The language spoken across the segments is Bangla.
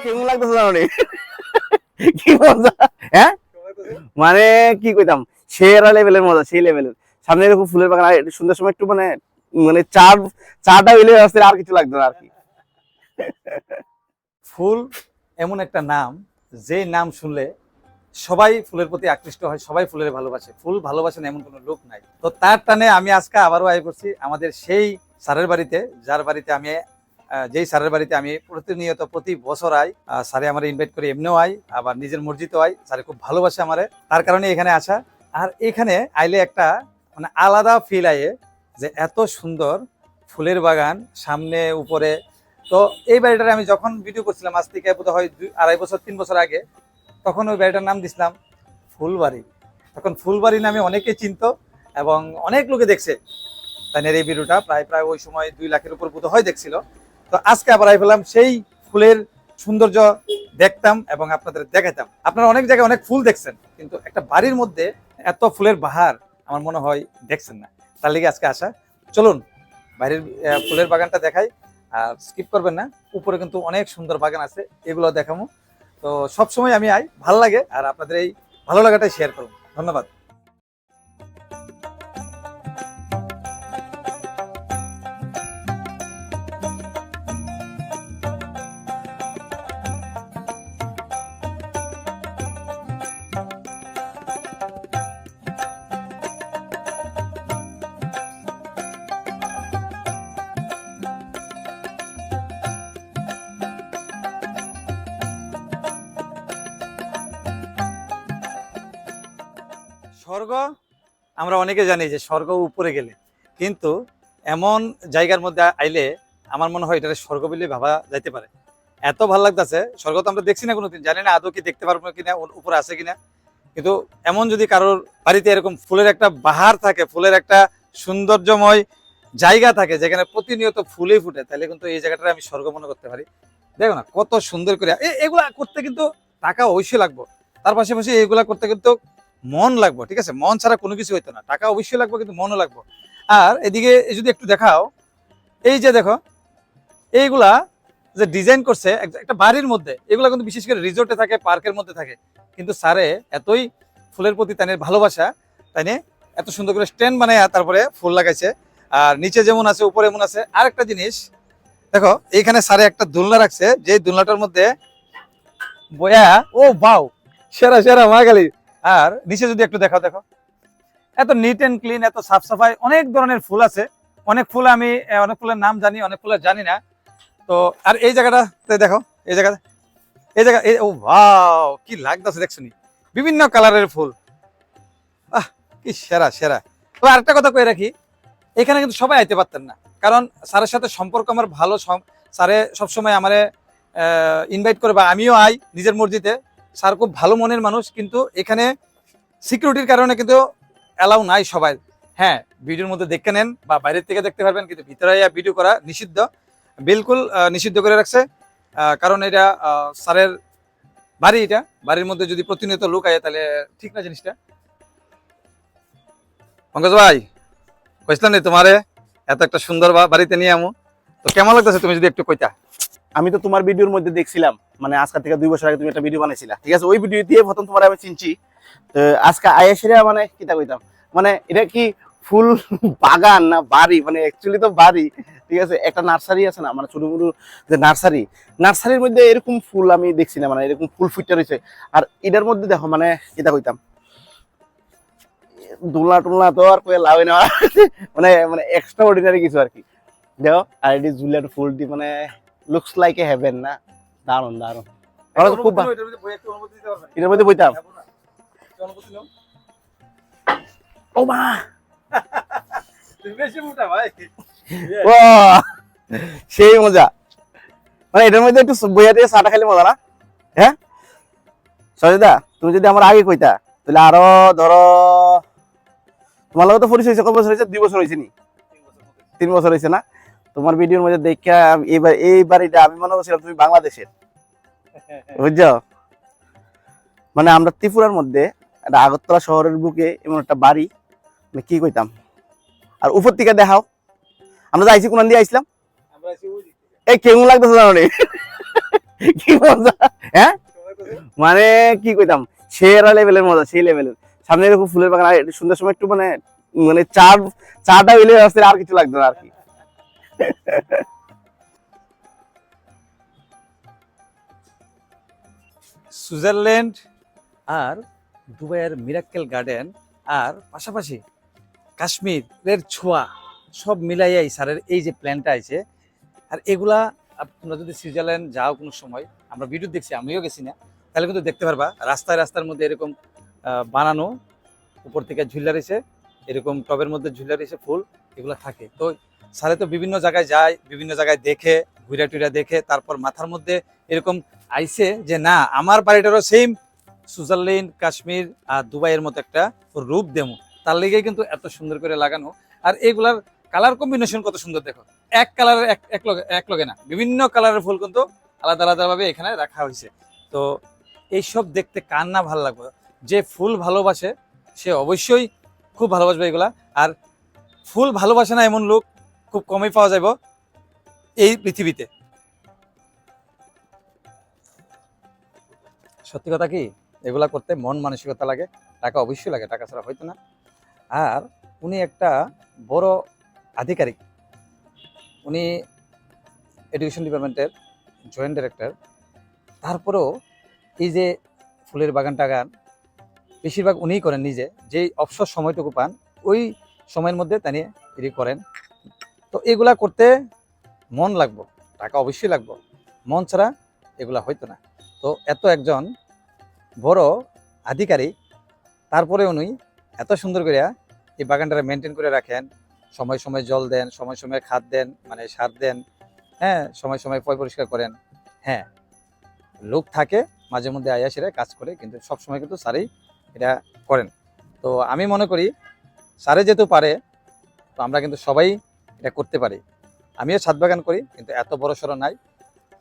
কেমন লাগতেছে জানো কি মজা, হ্যাঁ মানে কি কইতাম, সেরা লেভেলের মজা, সেই লেভেলের। সামনে এরকম ফুলের বাগান, আর সুন্দর সময় একটু মানে মানে চাটা হইলে আর কিছু লাগতো না আর কি। ফুল এমন একটা নাম, যে নাম শুনলে সবাই ফুলের প্রতি আকৃষ্ট হয়, সবাই ফুলের ভালোবাসে। ফুল ভালোবাসেন এমন কোনো লোক নাই। তো তার টানে আমি আজকে আবারও আয় করছি আমাদের সেই স্যারের বাড়িতে, যার বাড়িতে আমি যেই স্যারের বাড়িতে আমি প্রতিনিয়ত প্রতি বছর আই। স্যারে আমার ইনভাইট করে এমনিও আই, আবার নিজের মসজিদেও আই। স্যারে খুব ভালোবাসে আমারে, তার কারণে এখানে আসা। আর এখানে আইলে একটা মানে আলাদা ফিল আয়ে, যে এত সুন্দর ফুলের বাগান সামনে উপরে। তো এই বাড়িটার আমি যখন ভিডিও করছিলাম আজ থেকে বোধ হয় 2-2.5 বছর 3 বছর আগে, তখন ওই বাড়িটার নাম দিছিলাম ফুলবাড়ি। তখন ফুলবাড়ি নামে অনেকে চিনতো এবং অনেক লোকে দেখছে তাইনের এই ভিডিওটা। প্রায় ওই সময় 2 লাখের উপর বোধ হয় দেখছিল। তো আজকে আবার আই পেলাম সেই ফুলের সৌন্দর্য দেখতাম এবং আপনাদের দেখাইতাম। আপনারা অনেক জায়গায় অনেক ফুল দেখছেন, কিন্তু একটা বাড়ির মধ্যে এত ফুলের বাহার আমার মনে হয় দেখছেন না। তার লিগে আজকে আসা। চলুন বাইরের ফুলের বাগানটা দেখাই, আর স্কিপ করবেন না। উপরে কিন্তু অনেক সুন্দর বাগান আছে, এগুলো দেখাবো। তো সবসময় আমি আই, ভালো লাগে, আর আপনাদের এই ভালো লাগাটাই শেয়ার করুন। ধন্যবাদ। স্বর্গ আমরা অনেকে জানি যে স্বর্গ উপরে গেলে, কিন্তু এমন জায়গার মধ্যে আইলে আমার মনে হয় এটা স্বর্গ বলে ভাবা যাইতে পারে। এত ভালো লাগতেছে। স্বর্গ তো আমরা দেখছি না কোনোদিন, জানি না আদৌ কি দেখতে পারবো কিনা, উপরে আছে কিনা। কিন্তু এমন যদি কারোর বাড়িতে এরকম ফুলের একটা বাহার থাকে, ফুলের একটা সৌন্দর্যময় জায়গা থাকে যেখানে প্রতিনিয়ত ফুলেই ফুটে, তাহলে কিন্তু এই জায়গাটা আমি স্বর্গ মনে করতে পারি। দেখো না কত সুন্দর করে এগুলা করতে কিন্তু টাকা অবশ্যই লাগবে। তার পাশাপাশি এগুলা করতে কিন্তু মন লাগবে, ঠিক আছে? মন ছাড়া কোনো কিছু হইতো না। টাকা অবশ্যই লাগবে, কিন্তু মনও লাগবে। আর এদিকে যদি একটু দেখাও, এই যে দেখো এইগুলা যে ডিজাইন করছে একটা বাড়ির মধ্যে, এগুলা কিন্তু বিশেষ করে রিসোর্টে থাকে, পার্কের মধ্যে থাকে। কিন্তু স্যারে এতই ফুলের প্রতি তাদের ভালোবাসা, তাই এত সুন্দর করে স্ট্যান্ড বানায় তারপরে ফুল লাগাইছে। আর নিচে যেমন আছে উপরে এমন আছে। আর একটা জিনিস দেখো, এইখানে স্যারে একটা দোলনা রাখছে, যে দোলনাটার মধ্যে বয়া, ও বাও, সেরা সেরা মাগালি। আর নিচে যদি একটু দেখাও, দেখো এত নিট এন্ড ক্লিন, এত সাফ সাফাই। অনেক ধরনের ফুল আছে, অনেক ফুল আমি অনেক ফুলের নাম জানি, অনেক ফুলের জানি না। তো আর এই জায়গাটাতে দেখো, এই জায়গা ও ওয়াও, কি লাগতেছে দেখছো নি, বিভিন্ন কালারের ফুল। আহ কি সেরা সেরা। তো আরেকটা কথা কয়ে রাখি, এখানে কিন্তু সবাই আইতে পারতেন না, কারণ স্যারের সাথে সম্পর্ক আমার ভালো। স্যারে সবসময় আমারে ইনভাইট করে, বা আমিও আই নিজের মসজিদে। স্যার খুব ভালো মনের মানুষ, কিন্তু এখানে সিকিউরিটির কারণে কিন্তু অ্যালাউ নাই সবাই। হ্যাঁ, ভিডিওর মধ্যে দেখে নেন বা বাইরের থেকে দেখতে পারবেন, কিন্তু ভিতরে ভিডিও করা নিষিদ্ধ, বিলকুল নিষিদ্ধ করে রাখছে। কারণ এটা স্যারের বাড়ি, এটা বাড়ির মধ্যে যদি প্রতিনিয়ত লোক আয় তাহলে ঠিক না জিনিসটা। পঙ্কজ ভাই, কইছিলাম নি তোমারে এত একটা সুন্দর বাড়িতে নিয়ে আমো, তো কেমন লাগতেছে তুমি যদি একটু কইতা। আমি তো তোমার ভিডিওর মধ্যে দেখছিলাম, মানে আজকে থেকে 2 বছর আগে তুমি একটা ভিডিও বানাইছিলা, ঠিক আছে? ওই ভিডিও দিয়ে প্রথম তোমার আমি চিনছি। তো আজকে আয়েসেরা মানে কিতা কইতাম, মানে এটা কি ফুল বাগান না বাড়ি? মানে অ্যাকচুয়ালি তো বাড়ি, ঠিক আছে? একটা নার্সারি আছে না, মানে ছোট মোটো যে নার্সারির মধ্যে এরকম ফুল আমি দেখছি না, মানে এরকম ফুল ফুটতে রয়েছে। আর এটার মধ্যে দেখো মানে কিতা কইতাম, দোলনা টোলনা তো আর কয়ে লাভ না মানে মানে এক্সট্রা অর্ডিনারি কিছু আর কি। দেখো আর এটি জুলিয়াট ফুল দি মানে লুকস লাইক এ হেভেন না? দারুন দারুন, আমার তো খুব এটার মধ্যে বইতাম। ও মা, ও সেই মজা, মানে এটার মধ্যে একটু বইয়া দিয়ে চাটা খাইলে মজা না? হ্যাঁ সজদা, তুমি যদি আমার আগে কইতা তাহলে আরো ধরো, তোমার লোক তো পরিচয় হয়েছে কত বছর হয়েছে? 2 বছর হয়েছে নি? 3 বছর হয়েছে না? তোমার ভিডিওর মধ্যে দেখা এই বাড়িটা আমি মনে করছিলাম তুমি বাংলাদেশের, বুঝছো? মানে আমরা ত্রিপুরার মধ্যে একটা আগরতলা শহরের বুকে এমন একটা বাড়ি, মানে কি কইতাম। আর উপর থেকে দেখাও, আমরা যে আইছি কোন দিয়ে আইছিলাম, আমরা আছি ওই দিক থেকে। এই কেমন লাগতেছে জানো নি? কি মজা, হ্যাঁ মানে কি কইতাম, সেরা লেভেলের মজা, সেই লেভেলের। সামনে এরকম ফুলের বাগান, আর একটু সন্ধ্যার সময় একটু মানে মানে চাটা হইলে আসলে আর কিছু লাগতো না আর কি। সুইজারল্যান্ড আর দুবাইয়ের মিরাক্কেল গার্ডেন আর পাশাপাশি কাশ্মীরের ছোঁয়া সব মিলাইয়াই স্যারের এই যে প্ল্যানটা আছে। আর এগুলা তোমরা যদি সুইজারল্যান্ড যাও কোনো সময়, আমরা ভিডিও দেখছি, আমিও গেছি না, তাহলে কিন্তু দেখতে পারবা রাস্তায় রাস্তার মধ্যে এরকম বানানো, উপর থেকে ঝুলা রয়েছে, এরকম টবের মধ্যে ঝুলা রয়েছে ফুল, এগুলা থাকে। তো স্যারে তো বিভিন্ন জায়গায় যায়, বিভিন্ন জায়গায় দেখে ঘুরা টুরা দেখে তারপর মাথার মধ্যে এরকম আইছে যে না আমার বাড়িটারও সেম সুইজারল্যান্ড কাশ্মীর আর দুবাইয়ের মতো একটা রূপ দেমো, তার লেগে কিন্তু এত সুন্দর করে লাগানো। আর এগুলার কালার কম্বিনেশন কত সুন্দর দেখো, এক কালারের এক লগে না, বিভিন্ন কালারের ফুল কিন্তু আলাদা আলাদা ভাবে এখানে রাখা হয়েছে। তো এইসব দেখতে কার না ভালো লাগবে, যে ফুল ভালোবাসে সে অবশ্যই খুব ভালোবাসবে এগুলা। আর ফুল ভালোবাসে না এমন লোক খুব কমই পাওয়া যাবে এই পৃথিবীতে। সত্যি কথা কি, এগুলা করতে মন মানসিকতা লাগে, টাকা অবশ্যই লাগে, টাকা ছাড়া হয়তো না। আর উনি একটা বড় আধিকারিক, উনি এডুকেশন ডিপার্টমেন্টের জয়েন্ট ডাইরেক্টর। তারপরেও এই যে ফুলের বাগান টাগান বেশিরভাগ উনিই করেন নিজে, যেই অবসর সময়টুকু পান ওই সময়ের মধ্যে তিনি এটি করেন। তো এগুলা করতে মন লাগবো, টাকা অবশ্যই লাগবো, মন ছাড়া এগুলা হইতো না। তো এত একজন বড় আধিকারিক, তারপরে উনি এত সুন্দর করে এই বাগানটা মেনটেন করে রাখেন, সময় সময় জল দেন, সময় সময় খাদ দেন, মানে সার দেন, হ্যাঁ সময় সময় পরিষ্কার করেন। হ্যাঁ লোক থাকে মাঝে মধ্যে আয়া সেরা কাজ করে, কিন্তু সবসময় কিন্তু স্যারই এটা করেন। তো আমি মনে করি স্যারে যেহেতু পারে, তো আমরা কিন্তু সবাই এটা করতে পারি। আমিও ছাদ বাগান করি, কিন্তু এত বড় সড়ো নাই।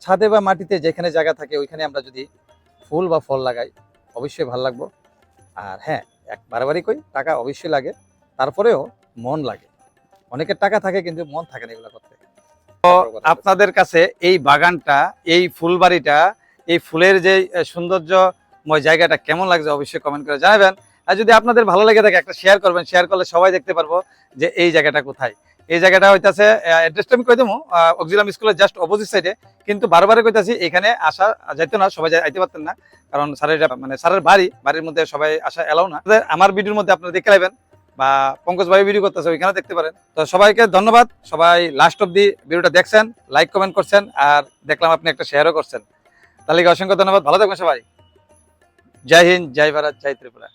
ছাদে বা মাটিতে যেখানে জায়গা থাকে ওইখানে আমরা যদি ফুল বা ফল লাগাই অবশ্যই ভালো লাগবো। আর হ্যাঁ বারবারই কই, টাকা অবশ্যই লাগে, তারপরেও মন লাগে। অনেকের টাকা থাকে কিন্তু মন থাকে না এগুলো করতে। আপনাদের কাছে এই বাগানটা, এই ফুলবাড়িটা, এই ফুলের যে সৌন্দর্যময় জায়গাটা কেমন লাগছে অবশ্যই কমেন্ট করে জানাবেন। আর যদি আপনাদের ভালো লেগে থাকে একটা শেয়ার করবেন, শেয়ার করলে সবাই দেখতে পারবো যে এই জায়গাটা কোথায়। এই জায়গাটা হইতাছে, অ্যাড্রেসটা আমি কই দেবো, অক্সিলাম স্কুলের জাস্ট অপোজিট সাইডে। কিন্তু বারবার কইতাছি এখানে আসা যাইতো না, সবাই আইতে পারতেন না, কারণ স্যারের মানে স্যারের বাড়ির মধ্যে সবাই আসা এলাও না। আমার ভিডিওর মধ্যে আপনারা দেখে নেবেন, বা পঙ্কজ ভাই ভিডিও করতেছে ওইখানে দেখতে পারেন। তো সবাইকে ধন্যবাদ, সবাই লাস্ট অব্দি ভিডিওটা দেখছেন, লাইক কমেন্ট করছেন, আর দেখলাম আপনি একটা শেয়ারও করছেন। তাহলে অসংখ্য ধন্যবাদ, ভালো থাকবেন সবাই। জয় হিন্দ, জয় ভারত, জয় ত্রিপুরা।